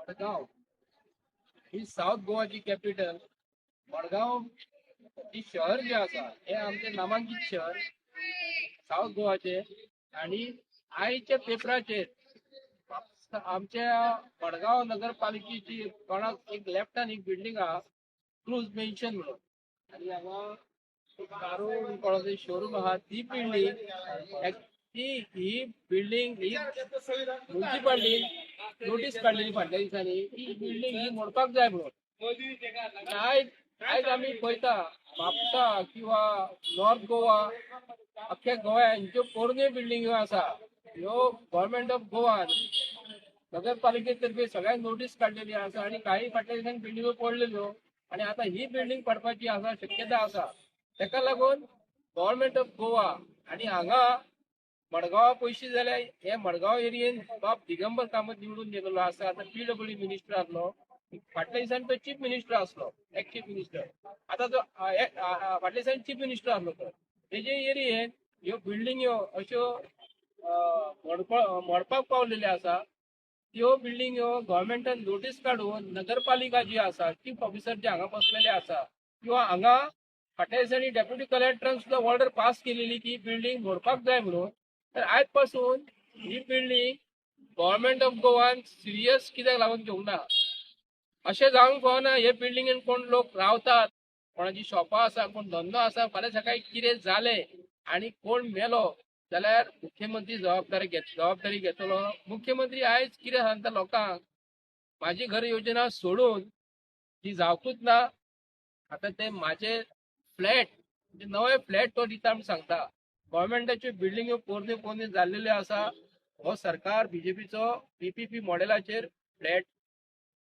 मडगाव ही south गोवाची capital. Madgaon ही शहर जे आसा हे आमचे नामांकित शहर साऊथ गोवाचे. आणि आयच्या पेपराचेर आमच्या मडगाव नगरपालिकेची कोणाक एक लेफ्टान एक बिल्डिंग आहा क्रूज मेन्शन म्हणून. आणि हांगा कारू कोणाचो शोरूम आहा ती बिल्डिंग ही बिल्डिंग ही म्युन्सिपालिटी नोटीस काढलेली फाटल्या दिसांनी ही बिल्डिंग ही मोडपाक जाय म्हणून. आयज आयज आमी पळयता म्हापसा किंवा नॉर्थ गोवा अख्ख्या गोंयांत ज्यो पोरण्यो बिल्डिंग्यो आसा ह्यो गव्हर्नमेंट ऑफ गोवान नगरपालिकेतर्फे सगळ्यांक नोटीस काढलेली आसा आणि काही फाटल्या दिसांनी बिल्डिंगो पडलेल्यो आणि आता ही बिल्डिंग पडपाची आसा शक्यता आसा. ताका लागून गव्हर्नमेंट ऑफ गोवा आणि हांगा मडगांवा पयशी जाल्यार हे मडगांव एरियेन बाब दिगंबर कामत निवडून गेलेलो आसा. आता PWD मिनिस्टर आसलो, फाटल्या दिसांनी तो चीफ मिनिस्टर आसलो, एक्स चीफ मिनिस्टर. आता तो फाटल्या दिसांनी चीफ मिनिस्टर आसलो. तो तेजे एरियेन ह्यो बिल्डिंग्यो अश्यो मोडपाक पावलेल्यो आसा. त्यो बिल्डिंग्यो गव्हर्नमेंटान नोटीस काढून नगरपालिका जी आसा चीफ ऑफिसर जे हांगा बसलेले आसा किंवा हांगा फाटल्या दिसांनी डेप्युटी कलेक्टरान सुद्धा ऑर्डर पास केलेली की बिल्डिंग मोडपाक जाय म्हणून. तर आयज पासून ही बिल्डिंग गव्हर्नमेंट ऑफ गोवान सिरियस कित्याक लागून घेवंक ना. अशें जावंक फावना. हे बिल्डिंगेन कोण लोक रावतात, कोणाची शॉपां आसा, कोण धंदो आसा, फाल्यां सकाळी कितें जालें आणि कोण मेलो जाल्यार मुख्यमंत्री जबाबदारी घेतलो. मुख्यमंत्री आयज कितें सांगता लोकांक, माझी घर योजना सोडून ती जावकूच ना. आता ते माझे फ्लॅट नवे फ्लॅट तो दिता म्हूण सांगता. गव्हर्नमेंटाच्यो बिल्डिंग्यो पोरण्यो जाल्लेल्यो आसा. हो सरकार बीजेपीचो PPP मॉडेलाचेर फ्लॅट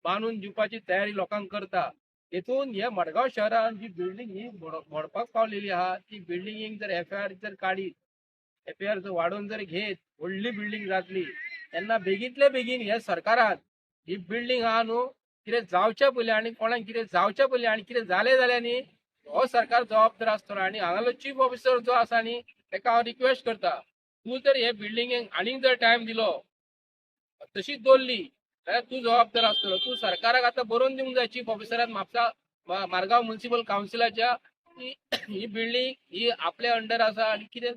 बांदून दिवपाची तयारी लोकांक करता. तेतून हे मडगांव शहरान जी बिल्डिंग ही मोडपाक पावलेली आहा ती बिल्डिंगेक जर FIR जर काडीत, FIR जर वाडोवन जर घेत, व्हडली बिल्डिंग जातली तेन्ना बेगींतले बेगीन हे सरकारान ही बिल्डिंग आहा न्हू कितें जावच्या पयलीं आनी कोणाक कितें जावच्या पयलीं आनी कितें जालें जाल्यार न्ही हो सरकार जबाबदार आसतलो. आणि हांगालो चीफ ऑफिसर जो आसा न्ही ताका हांव रिक्वेस्ट करता, तूं जर हे बिल्डिंगेक आनीक जर टायम दिलो तशीच दवरली जाल्यार तूं जबाबदार आसतलो. तूं सरकाराक आतां बरोवन दिवंक जाय चीफ ऑफिसरान म्हापसा मारगांव म्युन्सिपल कावन्सिलाच्या ही बिल्डिंग ही आपल्या अंडर आसा आणि कितें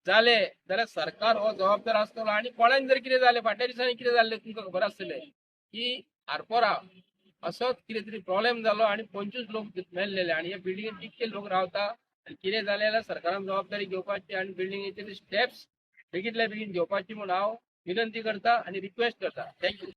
जालें जाल्यार सरकार हो जबाबदार आसतलो. आणि कोणाक जर कितें जालें फाटल्या दिसांनी कितें जाल्लें तुमकां खबर आसतलें की आरपोरा असोच कितें तरी प्रॉब्लेम जालो आणि 25 लोक मेल्लेले आणि ह्या बिल्डिंगेत कितके लोक रावता आणि कितें जालें जाल्यार सरकारान जबाबदारी घेवपाची आणि बिल्डिंगेचेर स्टेप्स बेगींतल्या बेगीन घेवपाची म्हूण हांव विनंती करता आणि रिक्वेस्ट करता. थँक्यू.